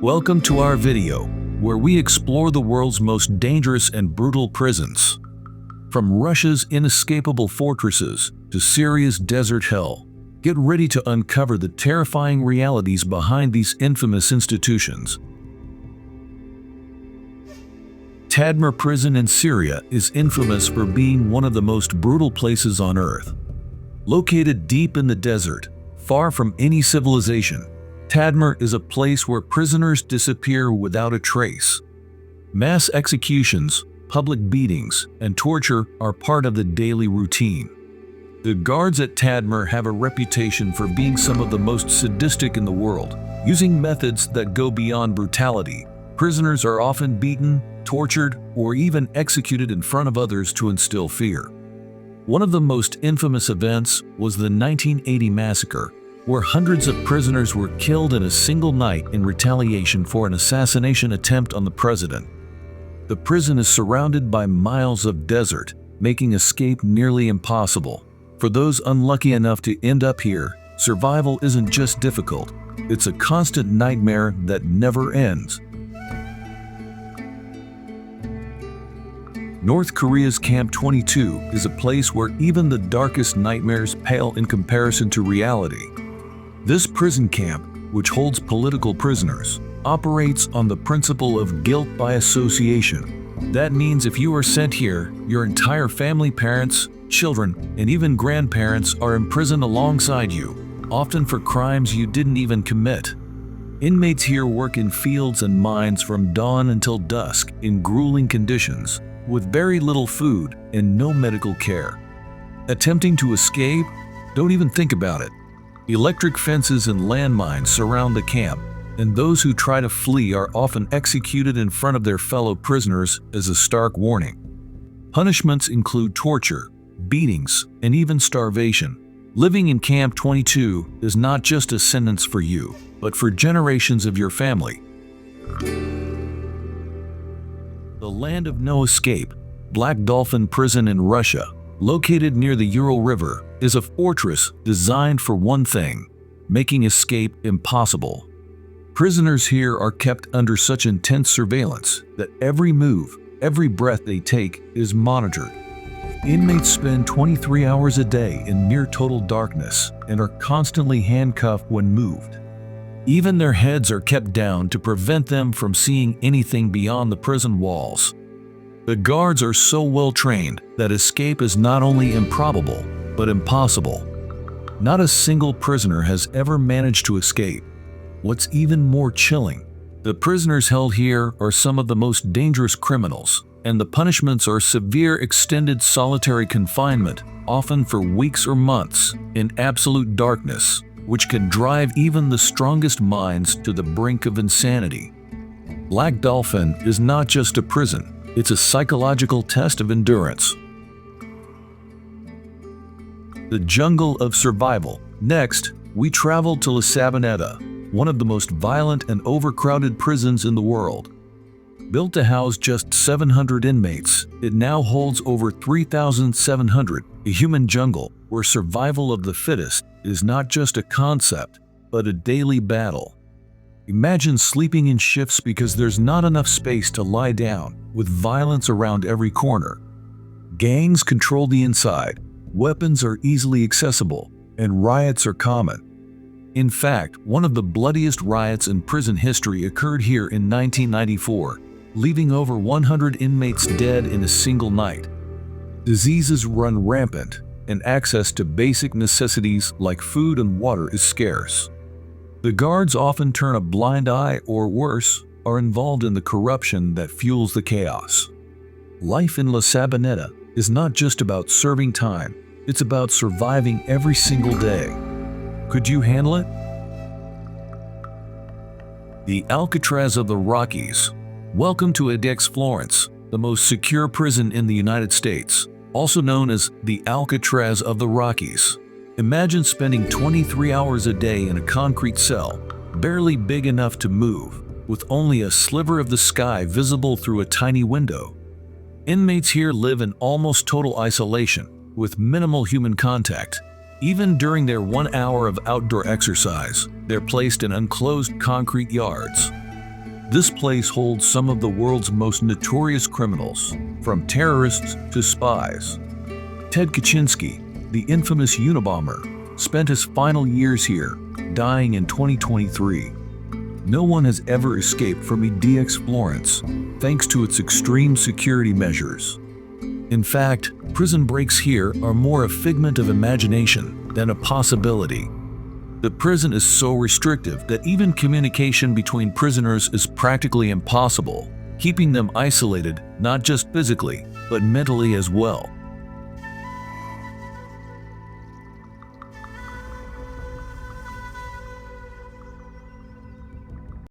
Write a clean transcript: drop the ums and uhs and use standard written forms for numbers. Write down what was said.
Welcome to our video, where we explore the world's most dangerous and brutal prisons. From Russia's inescapable fortresses to Syria's desert hell, get ready to uncover the terrifying realities behind these infamous institutions. Tadmor Prison in Syria is infamous for being one of the most brutal places on earth. Located deep in the desert, far from any civilization, Tadmor is a place where prisoners disappear without a trace. Mass executions, public beatings, and torture are part of the daily routine. The guards at Tadmor have a reputation for being some of the most sadistic in the world. Using methods that go beyond brutality, prisoners are often beaten, tortured, or even executed in front of others to instill fear. One of the most infamous events was the 1980 massacre, where hundreds of prisoners were killed in a single night in retaliation for an assassination attempt on the president. The prison is surrounded by miles of desert, making escape nearly impossible. For those unlucky enough to end up here, survival isn't just difficult, it's a constant nightmare that never ends. North Korea's Camp 22 is a place where even the darkest nightmares pale in comparison to reality. This prison camp, which holds political prisoners, operates on the principle of guilt by association. That means if you are sent here, your entire family, parents, children, and even grandparents are imprisoned alongside you, often for crimes you didn't even commit. Inmates here work in fields and mines from dawn until dusk in grueling conditions, with very little food and no medical care. Attempting to escape? Don't even think about it. Electric fences and landmines surround the camp, and those who try to flee are often executed in front of their fellow prisoners as a stark warning. Punishments include torture, beatings, and even starvation. Living in Camp 22 is not just a sentence for you, but for generations of your family. The land of no escape, Black Dolphin Prison in Russia, located near the Ural River, is a fortress designed for one thing: making escape impossible. Prisoners here are kept under such intense surveillance that every move, every breath they take is monitored. Inmates spend 23 hours a day in near total darkness and are constantly handcuffed when moved. Even their heads are kept down to prevent them from seeing anything beyond the prison walls. The guards are so well trained that escape is not only improbable, but impossible. Not a single prisoner has ever managed to escape. What's even more chilling, the prisoners held here are some of the most dangerous criminals, and the punishments are severe extended solitary confinement, often for weeks or months, in absolute darkness, which can drive even the strongest minds to the brink of insanity. Black Dolphin is not just a prison, it's a psychological test of endurance. The jungle of survival. Next, we travel to Sabaneta, one of the most violent and overcrowded prisons in the world. Built to house just 700 inmates, it now holds over 3,700, a human jungle where survival of the fittest is not just a concept, but a daily battle. Imagine sleeping in shifts because there's not enough space to lie down, with violence around every corner. Gangs control the inside, weapons are easily accessible, and riots are common. In fact, one of the bloodiest riots in prison history occurred here in 1994, leaving over 100 inmates dead in a single night. Diseases run rampant, and access to basic necessities like food and water is scarce. The guards often turn a blind eye, or worse, are involved in the corruption that fuels the chaos. Life in La Sabaneta is not just about serving time, it's about surviving every single day. Could you handle it? The Alcatraz of the Rockies. Welcome to ADX Florence, the most secure prison in the United States, also known as the Alcatraz of the Rockies. Imagine spending 23 hours a day in a concrete cell, barely big enough to move, with only a sliver of the sky visible through a tiny window. Inmates here live in almost total isolation, with minimal human contact. Even during their 1 hour of outdoor exercise, they're placed in enclosed concrete yards. This place holds some of the world's most notorious criminals, from terrorists to spies. Ted Kaczynski, the infamous Unabomber, spent his final years here, dying in 2023. No one has ever escaped from ADX Florence, thanks to its extreme security measures. In fact, prison breaks here are more a figment of imagination than a possibility. The prison is so restrictive that even communication between prisoners is practically impossible, keeping them isolated not just physically, but mentally as well.